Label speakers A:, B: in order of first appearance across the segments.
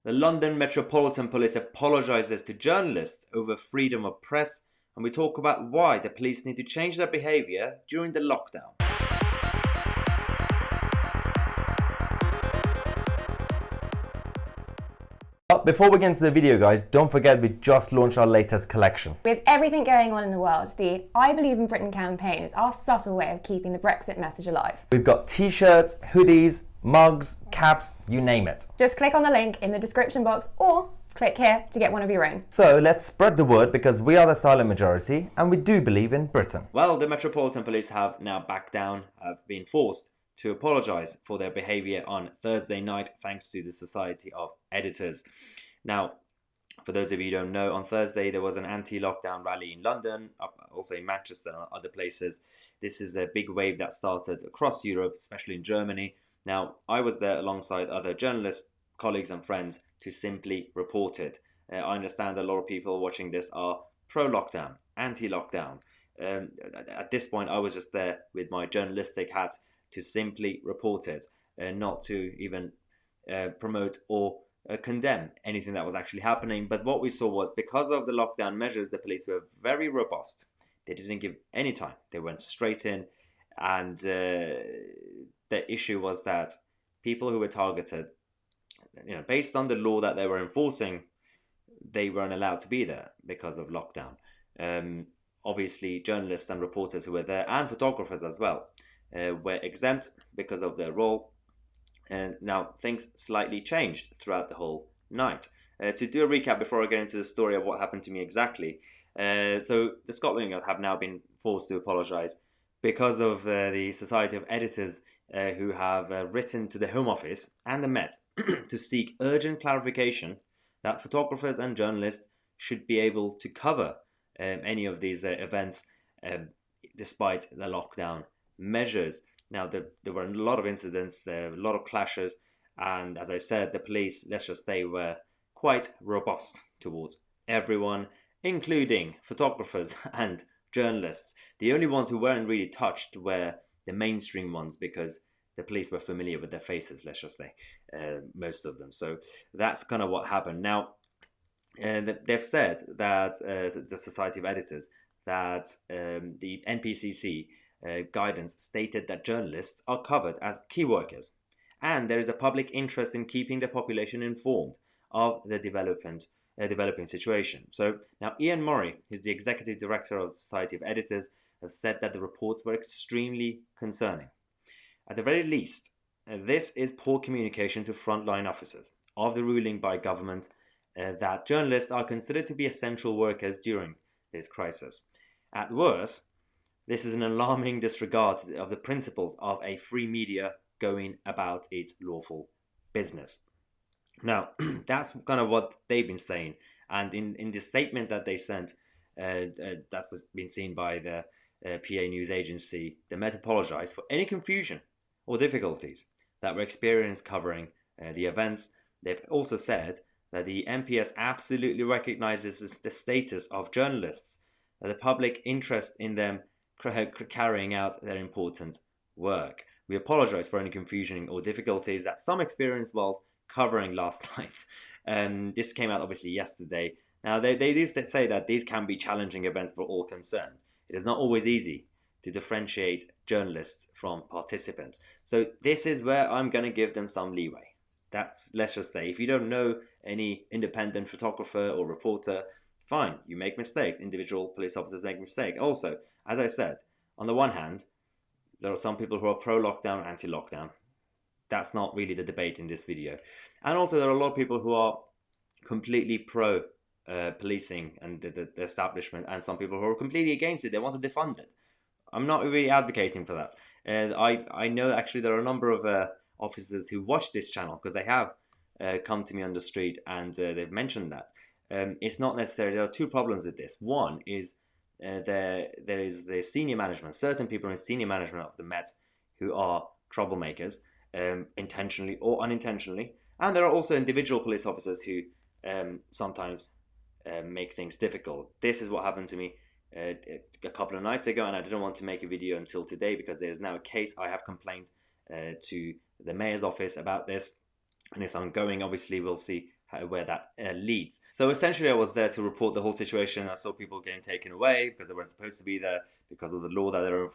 A: The London Metropolitan Police apologises to journalists over freedom of press, and we talk about why the police need to change their behaviour during the lockdown.
B: But before we get into the video, guys, don't forget we just launched our latest collection.
C: With everything going on in the world, the I Believe in Britain campaign is our subtle way of keeping the Brexit message alive.
B: We've got t-shirts, hoodies, mugs, caps, you name it.
C: Just click on the link in the description box or click here to get one of your own.
B: So let's spread the word, because we are the silent majority and we do believe in Britain.
A: Well, the Metropolitan Police have now backed down, have been forced to apologise for their behaviour on Thursday night, thanks to the Society of Editors. Now, for those of you who don't know, on Thursday there was an anti-lockdown rally in London, also in Manchester and other places. This is a big wave that started across Europe, especially in Germany. Now, I was there alongside other journalists, colleagues and friends to simply report it. I understand a lot of people watching this are pro-lockdown, anti-lockdown. At this point, I was just there with my journalistic hat to simply report it, not to even promote or condemn anything that was actually happening. But what we saw was, because of the lockdown measures, the police were very robust. They didn't give any time. They went straight in, and the issue was that people who were targeted, based on the law that they were enforcing, they weren't allowed to be there because of lockdown. Obviously, journalists and reporters who were there, and photographers as well, were exempt because of their role. And now things slightly changed throughout the whole night. To do a recap before I get into the story of what happened to me exactly, so the Scotland Yard have now been forced to apologise because of the Society of Editors who have written to the Home Office and the Met to seek urgent clarification that photographers and journalists should be able to cover any of these events despite the lockdown measures. Now, there were a lot of incidents, there were a lot of clashes, and as I said, the police, let's just say, were quite robust towards everyone, including photographers and journalists. The only ones who weren't really touched were the mainstream ones, because the police were familiar with their faces, let's just say, most of them. So that's kind of what happened. Now, they've said that the Society of Editors, that the NPCC guidance stated that journalists are covered as key workers, and there is a public interest in keeping the population informed of the developing situation. So now Ian Murray, who's the executive director of the Society of Editors, has said that the reports were extremely concerning. At the very least, this is poor communication to frontline officers of the ruling by government that journalists are considered to be essential workers during this crisis. At worst, this is an alarming disregard of the principles of a free media going about its lawful business. Now, that's kind of what they've been saying. And in the statement that they sent, that's what's been seen by the PA news agency, the Met apologised for any confusion or difficulties that were experienced covering the events. They've also said that the MPS absolutely recognises the status of journalists, the public interest in them carrying out their important work. We apologise for any confusion or difficulties that some experienced while covering last night. This came out obviously yesterday. Now they do say that these can be challenging events for all concerned. It is not always easy to differentiate journalists from participants. So this is where I'm going to give them some leeway. That's, let's just say, if you don't know any independent photographer or reporter, fine, you make mistakes. Individual police officers make mistakes. Also, as I said, on the one hand, there are some people who are pro-lockdown, anti-lockdown. That's not really the debate in this video. And also, there are a lot of people who are completely pro-policing and the establishment, and some people who are completely against it. They want to defund it. I'm not really advocating for that. I know actually there are a number of officers who watch this channel, because they have come to me on the street and they've mentioned that. It's not necessary. There are two problems with this. One is there is the senior management, certain people in senior management of the Met who are troublemakers, intentionally or unintentionally. And there are also individual police officers who sometimes make things difficult. This is what happened to me a couple of nights ago, and I didn't want to make a video until today because there is now a case. I have complained to the mayor's office about this, and it's ongoing. Obviously, we'll see where that leads. So essentially I was there to report the whole situation. I saw people getting taken away because they weren't supposed to be there because of the law that they're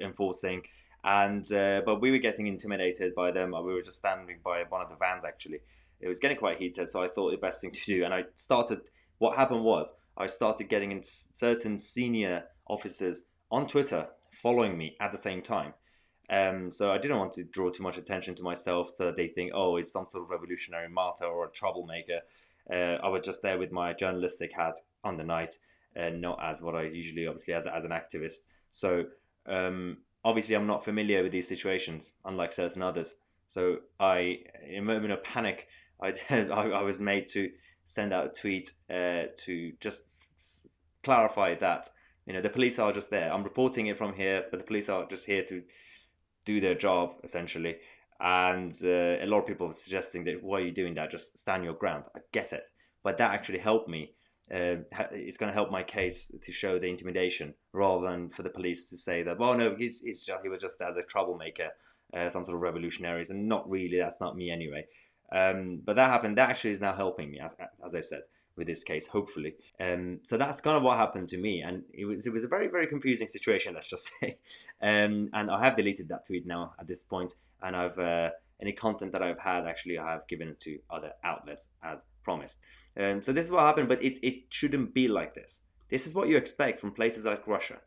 A: enforcing. And but we were getting intimidated by them. We were just standing by one of the vans actually. It was getting quite heated, so I thought the best thing to do. And what happened was I started getting in certain senior officers on Twitter following me at the same time. So I didn't want to draw too much attention to myself so that they think, oh, it's some sort of revolutionary martyr or a troublemaker. I was just there with my journalistic hat on the night, not as what I usually, obviously, as an activist. So obviously I'm not familiar with these situations, unlike certain others. So in a moment of panic, I was made to send out a tweet to just clarify that, the police are just there. I'm reporting it from here, but the police are just here to do their job, essentially. And a lot of people were suggesting that, why are you doing that? Just stand your ground. I get it. But that actually helped me. It's going to help my case to show the intimidation, rather than for the police to say that, well, no, he was just as a troublemaker, some sort of revolutionaries, and not really, that's not me anyway. But that happened. That actually is now helping me, as I said, with this case, hopefully. So that's kind of what happened to me, and it was a very, very confusing situation, let's just say. And I have deleted that tweet now at this point, and I've any content that I've had, actually, I have given it to other outlets as promised. So this is what happened, but it shouldn't be like this. This is what you expect from places like Russia,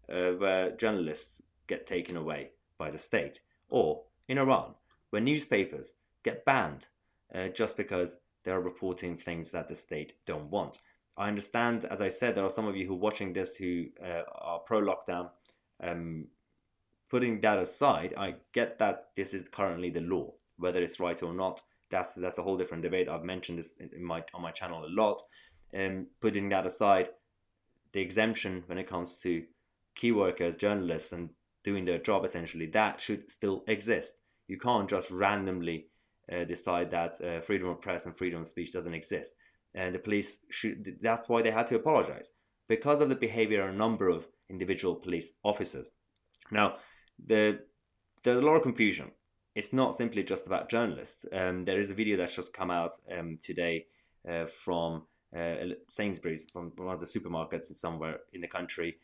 A: where journalists get taken away by the state, or in Iran, where newspapers get banned just because they're reporting things that the state don't want. I understand, as I said, there are some of you who are watching this who are pro-lockdown. Putting that aside, I get that this is currently the law. Whether it's right or not, that's a whole different debate. I've mentioned this on my channel a lot. Putting that aside, the exemption when it comes to key workers, journalists, and doing their job, essentially, that should still exist. You can't just randomly decide that freedom of press and freedom of speech doesn't exist. And the police that's why they had to apologize, because of the behavior of a number of individual police officers. Now, there's a lot of confusion. It's not simply just about journalists. There is a video that's just come out today from Sainsbury's, from one of the supermarkets somewhere in the country.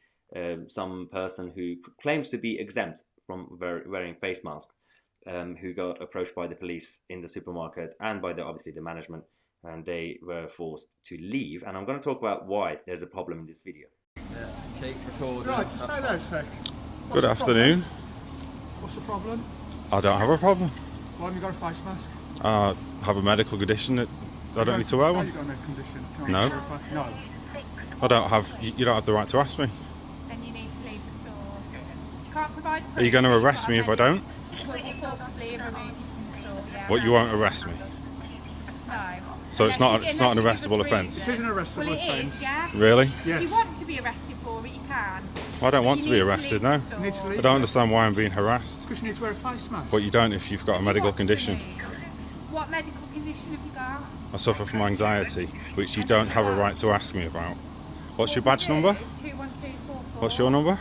A: Some person who claims to be exempt from wearing face masks, who got approached by the police in the supermarket and by obviously the management, and they were forced to leave. And I'm going to talk about why there's a problem in this video.
D: Right, just stay there a sec.
E: Good afternoon.
D: What's the problem?
E: I don't have a problem.
D: Why haven't you got a face mask?
E: I have a medical condition that I don't need to wear one.
D: You got a medical condition?
E: No.
D: No.
E: I don't have. You don't have the right to ask me.
F: Then you need to leave the store. You can't provide proof.
E: Are you going to arrest me if I don't?
F: Will you forcibly remove you from the store? Yeah.
E: What, you won't arrest me?
F: No.
E: So it's not an arrestable offence.
D: It is an arrestable
F: Well, it
D: offence.
F: is, yeah.
E: Really?
D: Yes.
F: If you want to be arrested for it, you can.
E: I don't want
F: You
E: to be
F: need
E: arrested
F: leave
E: now.
F: the store.
D: You need to leave.
E: I don't understand why I'm being harassed.
D: Because you need to wear a face mask.
E: But you don't if you've got a medical
F: Watch the
E: condition.
F: news. What medical condition have you got?
E: I suffer from anxiety, which you don't have a right to ask me about. What's your badge number?
F: 21244.
E: What's your number?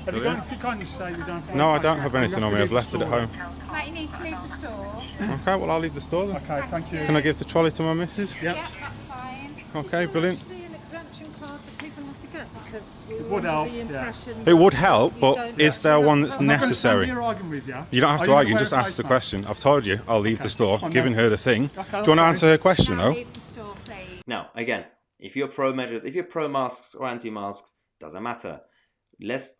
D: Have you got anything? Can't you say you don't have to
E: No,
D: wear a
E: I
D: face
E: don't
D: mask?
E: have
D: You
E: anything
D: to
E: on me.
D: leave
E: I've
D: the
E: left it at
D: store.
E: home.
F: Mate, you need to leave the store.
E: Okay, well I'll leave the store then.
D: Okay, thank you.
E: Can I give the trolley to my missus?
D: Yep.
F: Yeah, that's fine.
E: Okay, brilliant.
G: An exemption card that people have to get because we
D: It
G: were
D: would
G: under
D: help,
G: the
D: yeah.
G: impression
E: It would
G: that
E: help,
G: you
E: but
G: don't
E: is there one that's
D: I'm not gonna stand
E: necessary?
D: here arguing with you.
E: You don't have
D: Are
E: to
D: you
E: argue,
D: gonna
E: just
D: wear a
E: ask
D: face
E: the
D: mask?
E: question. I've told you, I'll leave the store,
D: Fine,
E: giving
D: then.
E: her the thing.
D: Okay,
E: Do you want to
D: that's
E: answer her question
F: Now
E: though?
F: leave the store, please.
A: Now, again, if you're pro measures, if you're pro masks or anti masks, doesn't matter.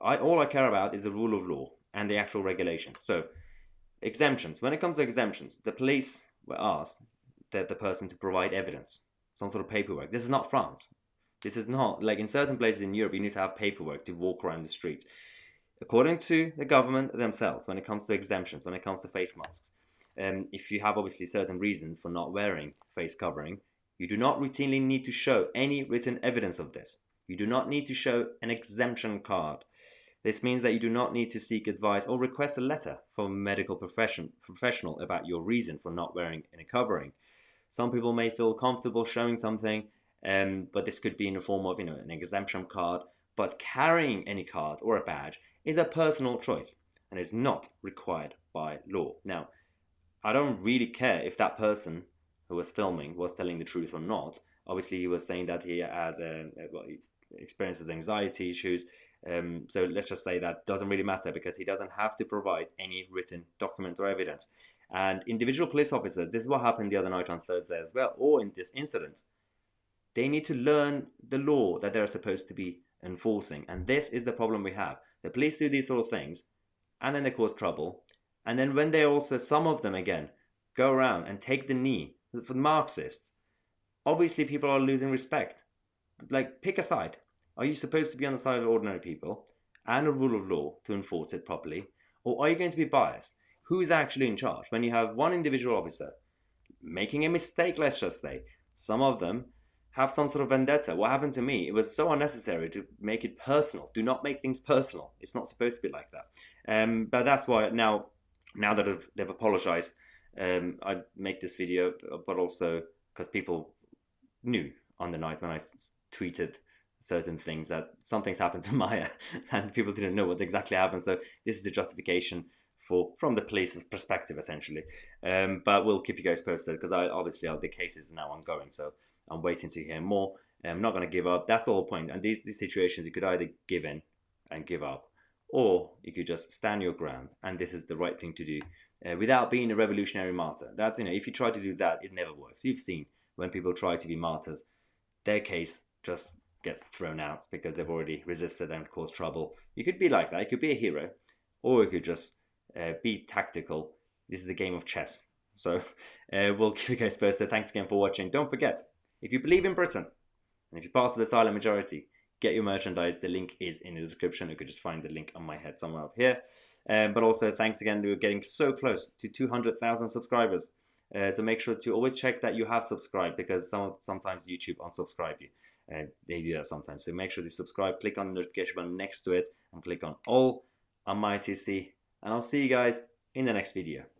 A: All I care about is the rule of law and the actual regulations. So, exemptions. When it comes to exemptions, the police were asked the person to provide evidence, some sort of paperwork. This is not France. This is not, like in certain places in Europe, you need to have paperwork to walk around the streets. According to the government themselves, when it comes to exemptions, when it comes to face masks, if you have obviously certain reasons for not wearing face covering, you do not routinely need to show any written evidence of this. You do not need to show an exemption card. This means that you do not need to seek advice or request a letter from a medical professional about your reason for not wearing any covering. Some people may feel comfortable showing something, but this could be in the form of, an exemption card. But carrying any card or a badge is a personal choice and is not required by law. Now, I don't really care if that person who was filming was telling the truth or not. Obviously, he was saying that he has he experiences anxiety issues. So let's just say that doesn't really matter because he doesn't have to provide any written document or evidence. And individual police officers, this is what happened the other night on Thursday as well, or in this incident. They need to learn the law that they're supposed to be enforcing. And this is the problem we have. The police do these sort of things, and then they cause trouble. And then when they also, some of them again, go around and take the knee for Marxists, obviously people are losing respect. Like, pick a side. Are you supposed to be on the side of ordinary people and a rule of law to enforce it properly? Or are you going to be biased? Who is actually in charge? When you have one individual officer making a mistake, let's just say, some of them have some sort of vendetta. What happened to me? It was so unnecessary to make it personal. Do not make things personal. It's not supposed to be like that. But that's why now that they've apologized, I make this video, but also because people knew on the night when I tweeted certain things that something's happened to Maya and people didn't know what exactly happened. So this is the justification from the police's perspective, essentially. But we'll keep you guys posted because obviously the case is now ongoing. So I'm waiting to hear more. I'm not going to give up. That's the whole point. And these situations, you could either give in and give up, or you could just stand your ground. And this is the right thing to do without being a revolutionary martyr. That's, if you try to do that, it never works. You've seen when people try to be martyrs, their case just gets thrown out because they've already resisted and caused trouble. You could be like that. You could be a hero, or you could just be tactical. This is the game of chess. So we'll keep you guys posted. Thanks again for watching. Don't forget, if you believe in Britain, and if you're part of the silent majority, get your merchandise. The link is in the description. You could just find the link on my head somewhere up here. But also, thanks again. We're getting so close to 200,000 subscribers. So make sure to always check that you have subscribed, because sometimes YouTube unsubscribe you. They do that sometimes. So make sure to subscribe. Click on the notification button next to it and click on all on my TC. And I'll see you guys in the next video.